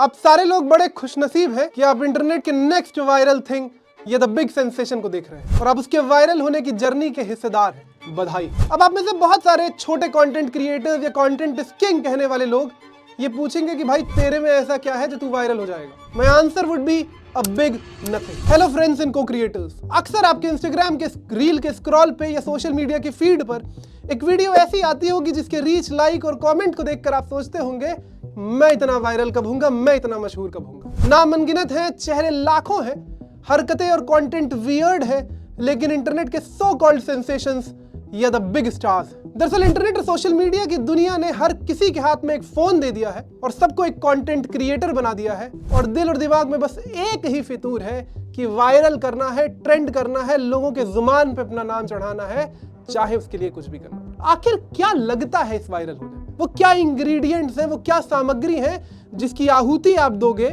आप सारे लोग बड़े खुशनसीब हैं कि आप इंटरनेट के नेक्स्ट वायरल थिंग ये द बिग सेंसेशन को देख रहे हैं और आप उसके वायरल होने की जर्नी के हिस्सेदार हैं। बधाई। अब आप में से बहुत सारे छोटे कंटेंट क्रिएटर्स या कंटेंट किंग कहने वाले लोग ये पूछेंगे कि भाई तेरे में ऐसा क्या है जो तू वायरल हो जाएगा। My answer would be a big nothing. Hello friends and को क्रिएटर्स, अक्सर आपके इंस्टाग्राम के रील के स्क्रॉल पे या सोशल मीडिया की फीड पर एक वीडियो ऐसी आती होगी जिसके रीच, लाइक और कमेंट को देखकर आप सोचते होंगे मैं इतना वायरल कब होऊंगा, मैं इतना मशहूर कब होऊंगा। नाम अनगिनत हैं, चेहरे लाखों हैं, हरकतें और कंटेंट वियर्ड है, लेकिन इंटरनेट के सो कॉल्ड सेंसेशंस या द बिग स्टार्स। दरअसल इंटरनेट और सोशल मीडिया की दुनिया ने हर किसी के हाथ में एक फोन दे दिया है और सबको एक कंटेंट क्रिएटर बना दिया है और दिल और दिमाग में बस एक ही फितूर है कि वायरल करना है, ट्रेंड करना है, लोगों के जुबान पे अपना नाम चढ़ाना है, चाहे उसके लिए कुछ भी करना। आखिर क्या लगता है इस वायरल होने में? वो क्या इंग्रेडिएंट्स हैं, वो क्या सामग्री है जिसकी आहुति आप दोगे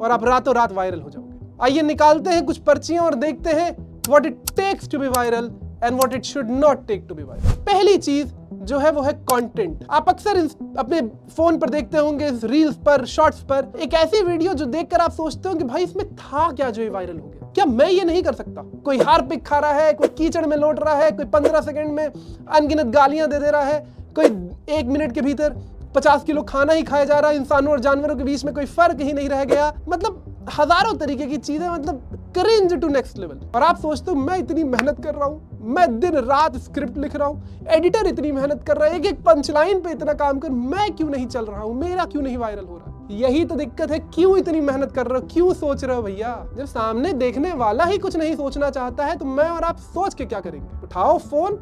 और आप रातों रात वायरल हो जाओगे? आइए निकालते हैं कुछ पर्चियां और देखते हैं what it takes to be viral and what it should not take to be viral. पहली चीज जो है वो है कंटेंट। आप अक्सर अपने फोन पर देखते होंगे, रील्स पर, शॉर्ट्स पर एक ऐसी वीडियो जो देखकर आप सोचते हो कि भाई इसमें था क्या जो ये वायरल हो गया। क्या मैं ये नहीं कर सकता? कोई हार्पिक खा रहा है, कोई कीचड़ में लौट रहा है, कोई 15 सेकंड में अनगिनत गालियां दे रहा है, कोई 1 मिनट के भीतर 50 किलो खाना ही खाया जा रहा है, इंसानों और जानवरों के बीच में कोई फर्क ही नहीं रह गया। मतलब हजारों तरीके की चीजें, मतलब क्रिंज टू नेक्स्ट लेवल। और आप सोचते हो मैं इतनी मेहनत कर रहा हूं, मैं दिन रात स्क्रिप्ट लिख रहा हूं, एडिटर इतनी मेहनत कर रहा है, एक एक पंचलाइन पे इतना काम कर, मैं क्यों नहीं चल रहा हूं, मेरा क्यों नहीं वायरल हो रहा? यही तो दिक्कत है। क्यों इतनी मेहनत कर रहे हो, क्यों सोच रहे हो भैया? जब सामने देखने वाला ही कुछ नहीं सोचना चाहता है तो मैं और आप सोच के क्या करेंगे? उठाओ फोन,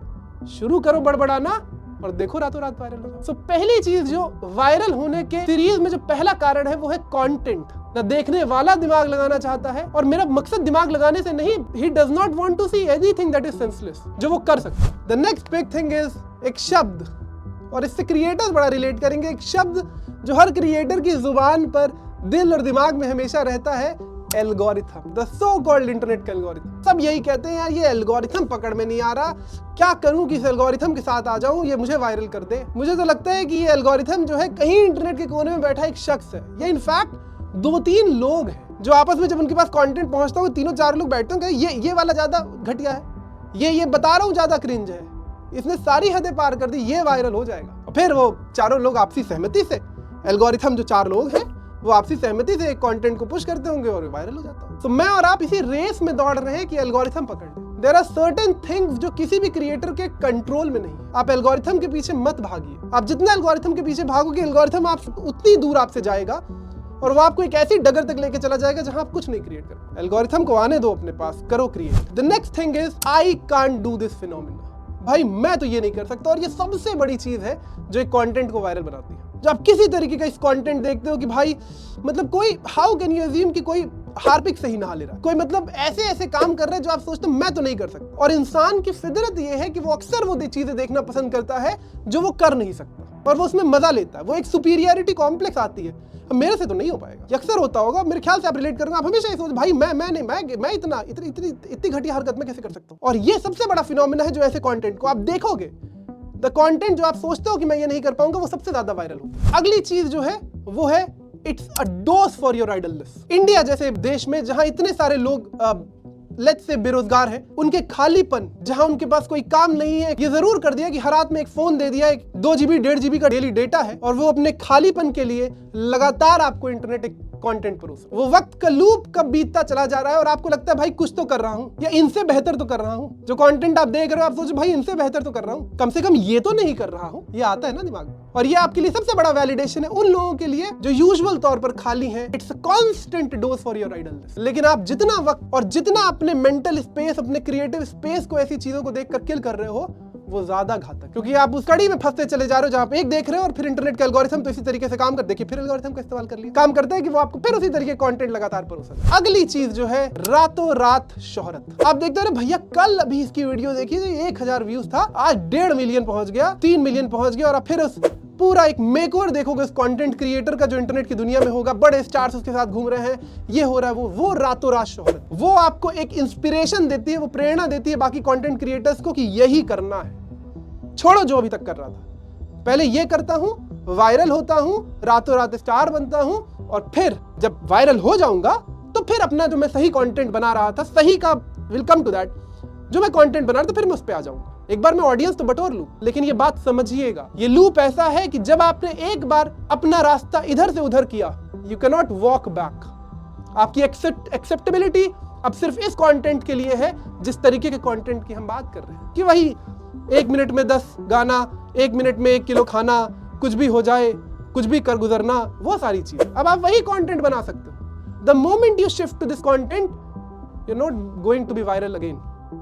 शुरू करो बड़बड़ाना और देखो रातों रात वायरल हो। सो पहली चीज जो वायरल होने के सीरीज में जो पहला कारण है वो है कंटेंट। ना देखने वाला दिमाग लगाना चाहता है, और मेरा मकसद दिमाग लगाने से नहीं, he does not want to see anything that is senseless, जो वो कर सकता है। The next big thing is एक शब्द, और इससे क्रिएटर्स बड़ा रिलेट करेंगे। एक शब्द जो हर क्रिएटर की जुबान पर, दिल और दिमाग में हमेशा रहता है, algorithm, the so called internet का एल्गोरिथम। सब यही कहते हैं यार ये एल्गोरिथम पकड़ में नहीं आ रहा, क्या करूं कि इस एल्गोरिथम के साथ आ जाऊं, ये मुझे वायरल कर दे। मुझे तो लगता है कि ये एल्गोरिथम जो है कहीं इंटरनेट के कोने में बैठा एक शख्स है, या इनफैक्ट 2-3 लोग हैं जो आपस में जब उनके पास कंटेंट पहुंचता हो 3-4 लोग बैठते हैं, ये वाला ज्यादा घटिया है, ये बता रहा हूं ज्यादा क्रिंज है, इसने सारी हदें पार कर दी, ये वायरल हो जाएगा। और फिर वो चारों लोग आपसी सहमति से, एल्गोरिथम जो 4 लोग हैं वो आपसी सहमति से एक कंटेंट को पुश करते होंगे और वायरल हो जाता है। तो मैं और आप इसी रेस में दौड़ रहे हैं कि एल्गोरिथम पकड़ ले। देयर आर सर्टेन थिंग्स जो किसी भी क्रिएटर के कंट्रोल में नहीं है। आप एल्गोरिथम के पीछे मत भागिए। आप जितना एल्गोरिथम के पीछे भागोगे, एल्गोरिथम आप उतनी दूर आपसे जाएगा और वो आपको एक ऐसी डगर तक लेके चला जाएगा जहां आप कुछ नहीं क्रिएट कर। एल्गोरिथम को आने दो अपने पास, करो create. The next thing is I can't do this phenomena. भाई मैं तो ये नहीं कर सकता, और ये सबसे बड़ी चीज है जो एक कंटेंट को वायरल बनाती है। जब आप किसी तरीके का इस कंटेंट देखते हो कि भाई मतलब कोई, हाउ कैन यू अज्यूम कि कोई हार्पिक सही नहा ले रहा है, कोई मतलब ऐसे काम कर रहे हैं जो आप सोचते हो मैं तो नहीं कर सकता। और इंसान की फितरत ये है कि वो अक्सर वो चीजें देखना पसंद करता है जो वो कर नहीं सकता, और वो उसमें मजा लेता है। वो एक सुपीरियरिटी कॉम्प्लेक्स आती है, मेरे से तो नहीं हो पाएगा। ये अक्सर होता होगा, मेरे ख्याल से आप रिलेट करेंगे। आप हमेशा ये सोच भाई मैं इतनी घटिया हरकत में कैसे कर सकता हूँ। और ये सबसे बड़ा फिनोमेना है जो ऐसे कंटेंट को आप देखोगे, द कंटेंट जो आप सोचते हो कि मैं ये नहीं कर पाऊंगा, वो सबसे ज्यादा वायरल होता है। अगली चीज जो है वो है it's a dose for your idleness. India जैसे देश में जहां इतने सारे लोग लेट्स से बेरोजगार हैं, उनके खालीपन, जहां उनके पास कोई काम नहीं है, ये जरूर कर दिया कि हर हाथ में एक फोन दे दिया, एक 2 GB 1.5 GB का डेली डेटा है, और वो अपने खालीपन के लिए लगातार आपको इंटरनेट एक कंटेंट परोस। वो वक्त का लूप कब बीतता चला जा रहा है और आपको लगता है भाई कुछ तो कर रहा हूं, या इनसे बेहतर तो कर रहा हूं। जो कंटेंट आप देख रहे हो आप सोचो भाई इनसे बेहतर तो कर रहा हूं, कम से कम ये तो नहीं कर रहा हूं। ये आता है ना दिमाग में, और ये आपके लिए सबसे बड़ा वैलिडेशन है उन लोगों के लिए जो यूजुअल तौर पर खाली हैं। It's a constant dose for your idleness. लेकिन आप जितना वक्त और जितना अपने मेंटल स्पेस, अपने क्रिएटिव स्पेस को ऐसी चीजों को देखकर किल कर रहे हो, वो ज्यादा घातक, क्योंकि आप उस कड़ी में फंसते चले जा रहे हो जहां पे एक देख रहे हो और फिर इंटरनेट का एल्गोरिथम तो इसी तरीके से काम कर, देखिए फिर एल्गोरिथम का इस्तेमाल कर लिया, काम करता है कि वो आपको फिर उसी तरीके कंटेंट लगातार परोसा है। अगली चीज जो है रातों रात शोहरत। आप देखते हो भैया कल अभी इसकी वीडियो देखी थी, 1000 व्यूज था, आज 1.5 मिलियन पहुंच गया, 3 मिलियन पहुंच गया, और अब फिर उस पूरा एक मेकओवर देखोगे उस कंटेंट क्रिएटर का जो इंटरनेट की दुनिया में होगा, बड़े स्टार्स उसके साथ घूम रहे हैं, ये हो रहा है, वो रातों रात शोहरत। वो आपको एक इंस्पिरेशन देती है, वो प्रेरणा देती है बाकी कंटेंट क्रिएटर्स को कि यही करना है, छोड़ो जो अभी तक कर रहा था, पहले ये करता हूं वायरल होता हूं, रातों रात स्टार बनता हूं, और फिर जब वायरल हो जाऊंगा तो फिर अपना जो मैं सही कंटेंट बना रहा था, सही का विल कम टू दैट, जो मैं कंटेंट बना रहा था फिर मैं उस पे आ जाऊंगा। एक बार मैं ऑडियंस तो बटोर लूं, लेकिन ये बात समझिएगा, ये लूप ऐसा है कि जब आपने एक बार अपना रास्ता इधर से उधर किया, you can not walk back. आपकी एक्सेप्टेबिलिटी अब सिर्फ इस कंटेंट के लिए है जिस तरीके के कंटेंट की हम बात कर रहे हैं, कि वही 1 मिनट में 10 गाना, 1 मिनट में 1 किलो खाना, कुछ भी हो जाए, कुछ भी कर गुजरना, वो सारी चीज। अब आप वही कंटेंट बना सकते हो। The moment you shift to this content, you are not going to be viral again.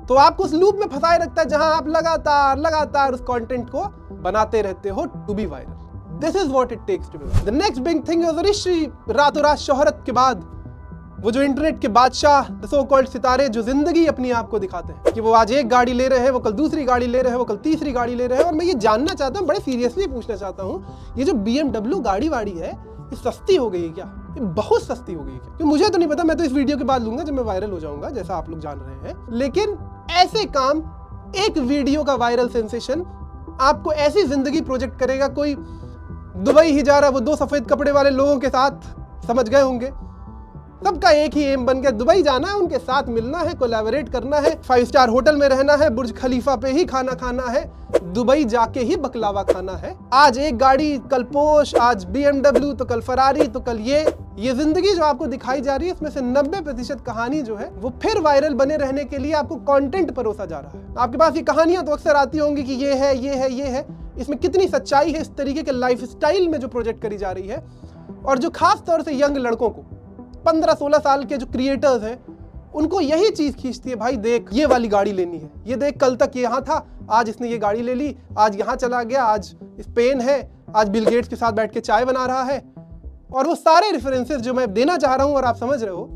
तो आपको उस लूप में फंसाए रखता है जहां आप लगातार उस कंटेंट को बनाते रहते हो to be viral. This is what it takes to be viral. The next big thing is Rishi, रातों रात शोहरत के बाद वो जो इंटरनेट के बादशाह, द सो कॉल्ड सितारे, जो जिंदगी अपनी आप को दिखाते हैं कि वो आज एक गाड़ी ले रहे हैं, वो कल दूसरी गाड़ी ले रहे हैं, वो कल तीसरी गाड़ी ले रहे हैं। और मैं ये जानना चाहता हूँ, बड़े सीरियसली पूछना चाहता हूँ, ये जो BMW गाड़ी वाड़ी है, ये सस्ती हो गई है क्या? ये बहुत सस्ती हो गई है क्या? क्योंकि मुझे तो नहीं पता, मैं तो इस वीडियो के बाद लूंगा जब मैं वायरल हो जाऊंगा, जैसा आप लोग जान रहे हैं। लेकिन ऐसे काम, एक वीडियो का वायरल सेंसेशन आपको ऐसी जिंदगी प्रोजेक्ट करेगा। कोई दुबई ही जा रहा है, वो 2 सफेद कपड़े वाले लोगों के साथ, समझ गए होंगे, सबका एक ही एम बन गया, दुबई जाना है, उनके साथ मिलना है, कोलैबोरेट करना है, 5 स्टार होटल में रहना है, बुर्ज खलीफा पे ही खाना खाना है, दुबई जाके ही बकलावा खाना है। आज एक गाड़ी, कल पोर्श, आज BMW, तो कल फरारी, तो कल ये जिंदगी जो आपको दिखाई जा रही है, इसमें से 90% कहानी जो है वो फिर वायरल बने रहने के लिए आपको कंटेंट परोसा जा रहा है। आपके पास ये कहानियां तो अक्सर आती होंगी कि ये है, इसमें कितनी सच्चाई है इस तरीके के लाइफस्टाइल में जो प्रोजेक्ट करी जा रही है। और जो खास तौर से यंग लड़कों को, 15-16 साल के जो क्रिएटर्स हैं, उनको यही चीज खींचती है, भाई देख ये वाली गाड़ी लेनी है, ये देख कल तक ये यहाँ था, आज इसने ये गाड़ी ले ली, आज यहाँ चला गया, आज स्पेन है, आज बिल गेट्स के साथ बैठ के चाय बना रहा है। और वो सारे रेफरेंसेस जो मैं देना चाह रहा हूं और आप समझ रहे हो,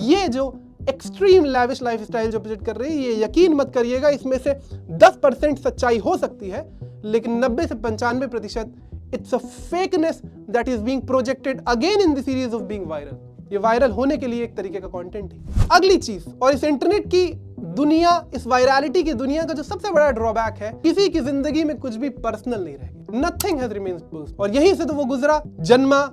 ये जो एक्सट्रीम लैविश लाइफस्टाइल जो प्रोजेक्ट कर रही है, ये यकीन मत करिएगा इसमें से 10% सच्चाई हो सकती है, लेकिन 90 से 95% it's a fakeness that is being projected again in the series of being viral. ये वायरल होने के लिए एक तरीके का कंटेंट है। अगली चीज, और इस इंटरनेट की दुनिया, इस वायरलिटी की दुनिया का जो सबसे बड़ा ड्रॉबैक है, किसी की जिंदगी में कुछ भी पर्सनल नहीं रहेगा, नथिंग हैज रिमेन्स पर्सनल। और यहीं से तो वो गुजरा जन्मा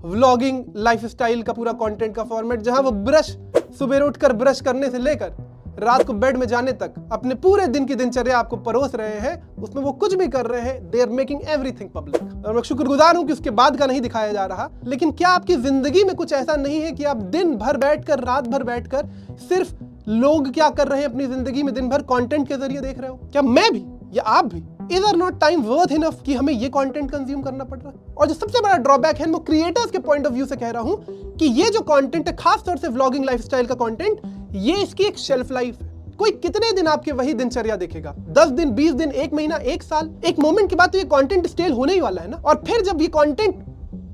व्लॉगिंग लाइफस्टाइल का पूरा कंटेंट का फॉर्मेट, जहां वो ब्रश, सुबह उठकर ब्रश करने से लेकर रात को बेड में जाने तक अपने पूरे दिन की दिनचर्या आपको परोस रहे हैं। उसमें वो कुछ भी कर रहे हैं, they are making everything public. और मैं शुक्रगुजार हूं कि उसके बाद का नहीं दिखाया जा रहा। लेकिन क्या आपकी जिंदगी में कुछ ऐसा नहीं है कि आप दिन भर बैठकर, रात भर बैठकर सिर्फ लोग क्या कर रहे हैं अपनी जिंदगी में दिन भर कंटेंट के जरिए देख रहे हो? क्या मैं भी या आप भी? Is or not time worth enough कि हमें ये कंटेंट कंज्यूम करना पड़ रहा है? और जो सबसे बड़ा ड्रॉबैक है, मैं क्रिएटर्स के पॉइंट ऑफ व्यू से कह रहा हूं कि ये जो कंटेंट है, खास तौर से व्लॉगिंग लाइफस्टाइल का कंटेंट, ये इसकी एक शेल्फ लाइफ है। कोई कितने दिन आपके वही दिनचर्या देखेगा? 10 दिन, 20 दिन, 1 महीना, 1 साल? एक मोमेंट के बाद तो ये कंटेंट स्टेल होने ही वाला है ना। और फिर जब ये कंटेंट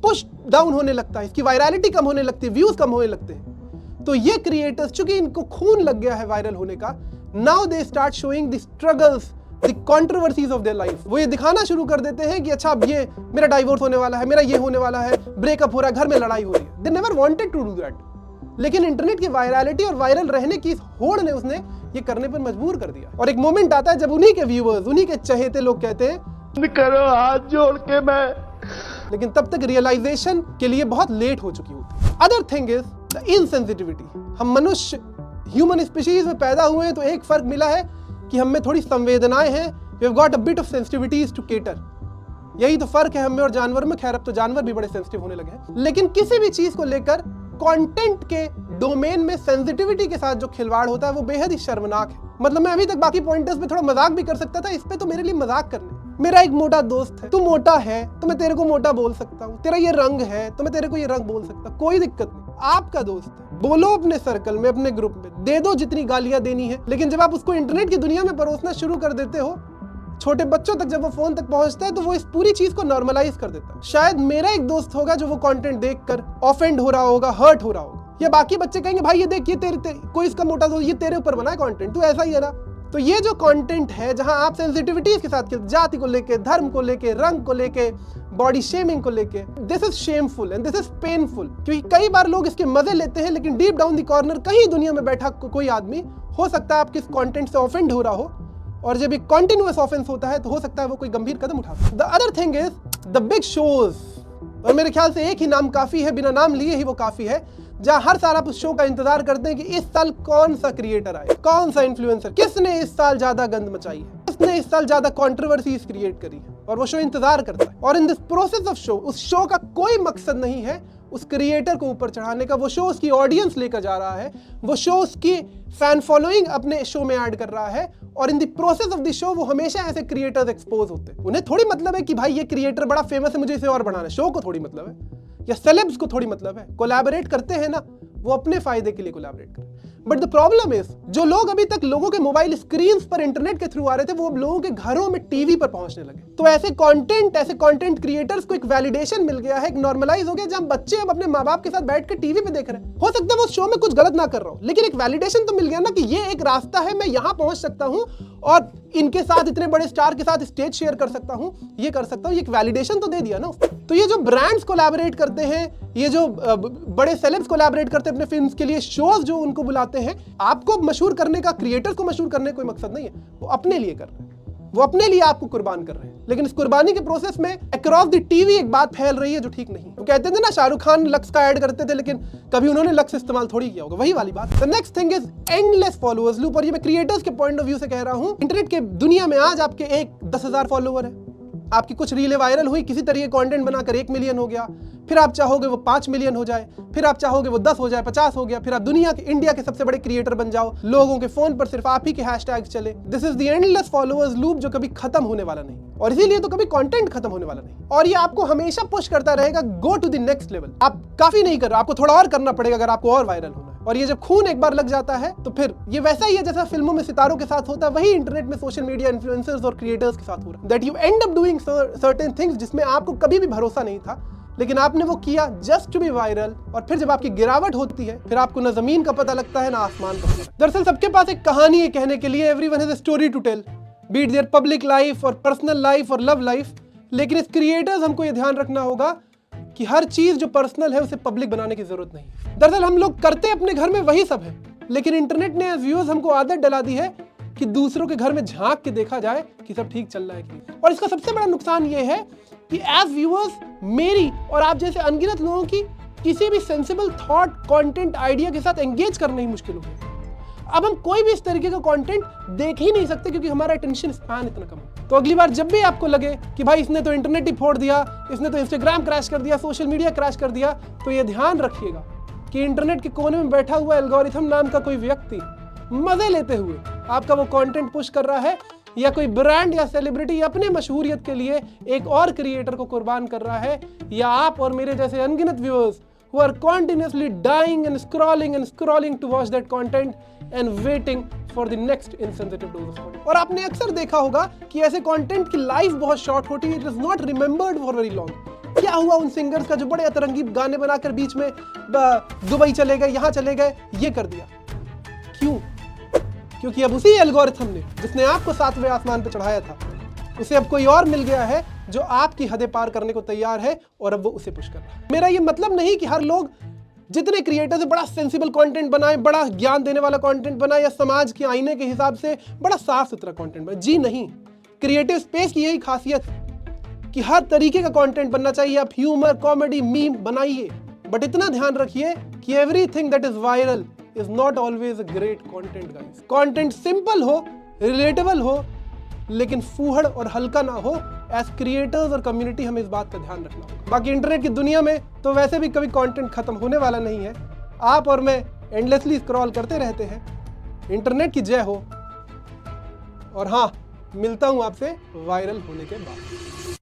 पुश डाउन होने लगता है, इसकी वायरलिटी कम होने लगती है, व्यूज कम होने लगते हैं, तो ये क्रिएटर्स, चूंकि इनको खून लग गया है वायरल होने का, now they start showing the struggles, the controversies of their life. वो ये दिखाना शुरू कर देते हैं कि अच्छा अब ये मेरा डाइवोर्स होने वाला है, मेरा ये होने वाला है, ब्रेकअप हो रहा है, घर में लड़ाई हो रही है। They never wanted to do that, लेकिन इंटरनेट की वायरलिटी और वायरल रहने की इस होड़ ने उसने ये करने पर मजबूर कर दिया। और एक मोमेंट आता है जब उन्हीं के व्यूअर्स, उन्हीं के चहेते लोग कहते हैं करो हाथ जोड़ के मैं, लेकिन तब तक रियलाइजेशन के लिए बहुत लेट हो चुकी होती है। Other thing is the insensitivity. हम मनुष्य, ह्यूमन स्पीशीज में पैदा हुए हैं, तो एक फर्क मिला है कि हम में थोड़ी संवेदनाएं हैं, we have got a bit of sensitivities to cater. यही तो फर्क है हम में और जानवर में। खैर अब तो जानवर भी बड़े सेंसिटिव होने लगे हैं, लेकिन किसी भी चीज को लेकर कंटेंट के डोमेन में सेंसिटिविटी के साथ जो खिलवाड़ होता है वो बेहद ही शर्मनाक है। मतलब मैं अभी तक बाकी पॉइंटर्स पे थोड़ा मजाक भी कर सकता था, इस पे तो मेरे लिए मजाक करने। मेरा एक मोटा दोस्त है, तू मोटा है तो मैं तेरे को मोटा बोल सकता हूँ, तेरा ये रंग है तो मैं तेरे को ये रंग बोल सकता हूँ, कोई दिक्कत नहीं। आपका दोस्त है, बोलो अपने सर्कल में, अपने ग्रुप में, दे दो जितनी गालियां देनी है। लेकिन जब आप उसको इंटरनेट की दुनिया में परोसना शुरू कर देते हो, छोटे बच्चों तक जब वो फोन तक पहुंचता है, तो वो इस पूरी चीज को नॉर्मलाइज कर देता है। शायद मेरा एक दोस्त होगा जो वो कंटेंट देखकर ऑफेंड हो रहा होगा, हर्ट हो रहा होगा, या बाकी बच्चे कहेंगे भाई ये देख, ये तेरे कोई इसका मोटा दोस्त, ये तेरे ऊपर बना है कंटेंट, तू ऐसा ही है ना। तो ये जो कंटेंट है जहां आप सेंसिटिविटीज के साथ, जाति को लेके, धर्म को लेके, रंग को लेके, बॉडी शेमिंग को लेके, this is shameful and this is painful. क्योंकि कई बार लोग इसके मजे लेते हैं, लेकिन डीप डाउन द कॉर्नर कहीं दुनिया में बैठा कोई आदमी हो सकता है आपके इस कंटेंट से ऑफेंड हो रहा हो, और जब एक कंटिन्यूअस ऑफेंस होता है तो हो सकता है वो कोई गंभीर कदम उठा। The other thing is the big shows, और मेरे ख्याल से एक ही नाम काफी है, बिना नाम लिए ही वो काफी है, जहां हर साल आप उस शो का इंतजार करते हैं कि इस साल कौन सा क्रिएटर आए, कौन सा इन्फ्लुएंसर, किसने इस साल ज्यादा गंद मचाई है, किसने इस साल ज्यादा कंट्रोवर्सीज क्रिएट करी है, और वो शो इंतजार करता है। और in this process of show, उस शो का कोई मकसद नहीं है उस क्रिएटर को ऊपर चढ़ाने का, वो शो उसकी ऑडियंस लेकर जा रहा है, वो शो उसकी फैन फॉलोइंग अपने शो में ऐड कर रहा है, और in the process of the show वो हमेशा ऐसे क्रिएटर्स एक्सपोज होते हैं। उन्हें थोड़ी मतलब है कि भाई ये क्रिएटर बड़ा फेमस है, मुझे इसे और बढ़ाना है, शो को थोड़ी मतलब है, या सेलेब्स को थोड़ी मतलब है। कोलैबोरेट करते हैं ना, वो अपने फायदे के लिए कोलैबोरेट करते हैं। बट द प्रॉब्लम इज, जो लोग अभी तक लोगों के मोबाइल स्क्रीन पर इंटरनेट के थ्रू आ रहे थे, वो अब लोगों के घरों में टीवी पर पहुंचने लगे। तो ऐसे कंटेंट क्रिएटर्स को एक वैलिडेशन मिल गया है, एक नॉर्मलाइज हो गया, जहां बच्चे अब अपने माँ बाप के साथ बैठ के टीवी पे देख रहे हैं। हो सकता है वो शो में कुछ गलत ना कर रहा हूं, लेकिन एक वैलिडेशन तो मिल गया ना कि ये एक रास्ता है, मैं यहां पहुंच सकता हूं और इनके साथ, इतने बड़े स्टार के साथ स्टेज शेयर कर सकता हूं, ये कर सकता हूं, ये एक वैलिडेशन तो दे दिया ना। तो ये जो ब्रांड्स कोलैबोरेट करते हैं, ये जो बड़े सेलेब्स कोलैबोरेट करते हैं अपने फिल्म्स के लिए, शोज जो उनको बुलाते हैं, आपको मशहूर करने का, क्रिएटर्स को मशहूर करने का कोई मकसद नहीं है, वो अपने लिए कर रहे हैं, वो अपने लिए आपको कुर्बान कर रहे हैं। लेकिन इस कुर्बानी के प्रोसेस में अक्रॉस द टीवी एक बात फैल रही है जो ठीक नहीं है। वो कहते थे ना, शाहरुख खान लक्स का ऐड करते थे, लेकिन कभी उन्होंने लक्स इस्तेमाल थोड़ी किया होगा, वही वाली बात। The next thing is endless followers loop, और ये मैं क्रिएटर्स के पॉइंट ऑफ व्यू से कह रहा हूं। इंटरनेट के दुनिया में आज आपके 10,000 फॉलोअर है, आपकी कुछ रीलें वायरल हुई, किसी तरीके कंटेंट बनाकर 1 मिलियन हो गया, फिर आप चाहोगे वो 5 मिलियन हो जाए, फिर आप चाहोगे वो 10 हो जाए, 50 हो गया, फिर आप दुनिया के, इंडिया के सबसे बड़े क्रिएटर बन जाओ, लोगों के फोन पर सिर्फ आप ही के हैशटैग चले। This is the endless followers loop, जो कभी खत्म होने वाला नहीं, और इसीलिए तो कभी कंटेंट खत्म होने वाला नहीं, और ये आपको हमेशा पुश करता रहेगा, go to the next level. आप काफी नहीं कर रहे, आपको थोड़ा और करना पड़ेगा अगर आपको और वायरल होना है। और ये जब खून एक बार लग जाता है तो फिर ये वैसा ही है जैसा फिल्मों में सितारों के साथ होता है, वही इंटरनेट में सोशल मीडिया इन्फ्लुएंसर्स और क्रिएटर्स के साथ हो रहा है। That you and up doing certain things जिसमें आपको कभी भी भरोसा नहीं था, लेकिन आपने वो किया जस्ट टू बी वायरल, और फिर जब आपकी गिरावट होती है, फिर आपको ना जमीन का पता लगता है ना आसमान का पता। दरअसल सबके पास एक कहानी है कहने के लिए, everyone has a story to tell, be it their public life और पर्सनल लाइफ और लव लाइफ। लेकिन इस क्रिएटर्स हमको ये ध्यान रखना होगा कि हर चीज जो पर्सनल है उसे पब्लिक बनाने की जरूरत नहीं। दरअसल हम लोग करते अपने घर में वही सब है, लेकिन इंटरनेट ने व्यूअर्स हमको आदत डला दी है कि दूसरों के घर में झांक के देखा जाए कि सब ठीक चल रहा है कि नहीं। और इसका सबसे बड़ा नुकसान ये है कि एज व्यूअर्स मेरी और आप जैसे अनगिनत लोगों की किसी भी सेंसिबल थॉट, कंटेंट, आइडिया के साथ एंगेज करना ही मुश्किल हो गया। अब हम कोई भी इस तरीके का कंटेंट देख ही नहीं सकते क्योंकि हमारा अटेंशन स्पैन इतना कम है। तो अगली बार जब भी आपको लगे कि भाई इसने तो इंटरनेट ही फोड़ दिया, इसने तो इंस्टाग्राम क्रैश कर दिया, सोशल मीडिया क्रैश कर दिया, तो ये ध्यान रखिएगा कि इंटरनेट के कोने में बैठा हुआ एल्गोरिथम नाम का कोई व्यक्ति मजे लेते हुए आपका वो कंटेंट पुश कर रहा है, या कोई ब्रांड या सेलिब्रिटी अपने मशहूरियत के लिए एक और क्रिएटर को कुर्बान कर रहा है, या आप और मेरे जैसे अनगिनत viewers who are continuously dying and scrolling to watch that content and waiting for the next insensitive dose of content. और आपने अक्सर देखा होगा कि ऐसे कंटेंट की लाइफ बहुत शॉर्ट होती है, it is not remembered for very long. क्या हुआ उन सिंगर्स का जो बड़े अतरंगी गाने बनाकर बीच में दुबई चले गए, यहाँ चले गए, ये कर दिया, क्यों? क्योंकि अब उसी एल्गोरिथम ने जिसने आपको 7वें आसमान पर चढ़ाया था, उसे अब कोई और मिल गया है जो आपकी हदें पार करने को तैयार है, और अब वो उसे पुश कर रहा है। मेरा ये मतलब नहीं कि हर लोग जितने क्रिएटर्स है बड़ा सेंसिबल कंटेंट बनाए, बड़ा ज्ञान देने वाला कंटेंट बनाए, या समाज के आईने के हिसाब से बड़ा साफ सुथरा कंटेंट बनाए। जी नहीं, क्रिएटिव स्पेस की यही खासियत कि हर तरीके का कंटेंट बनना चाहिए। आप ह्यूमर, कॉमेडी, मीम बनाइए, बट इतना ध्यान रखिए कि everything that is viral is not always a great content guys. Content simple हो, रिलेटेबल हो, लेकिन फूहड़ और हल्का ना हो। एज क्रिएटर्स और कम्युनिटी हमें इस बात का ध्यान रखना होगा। बाकी इंटरनेट की दुनिया में तो वैसे भी कभी कंटेंट खत्म होने वाला नहीं है। आप और मैं एंडलेसली स्क्रॉल करते रहते हैं। इंटरनेट की जय हो। और हाँ, मिलता हूं आपसे वायरल होने के बाद।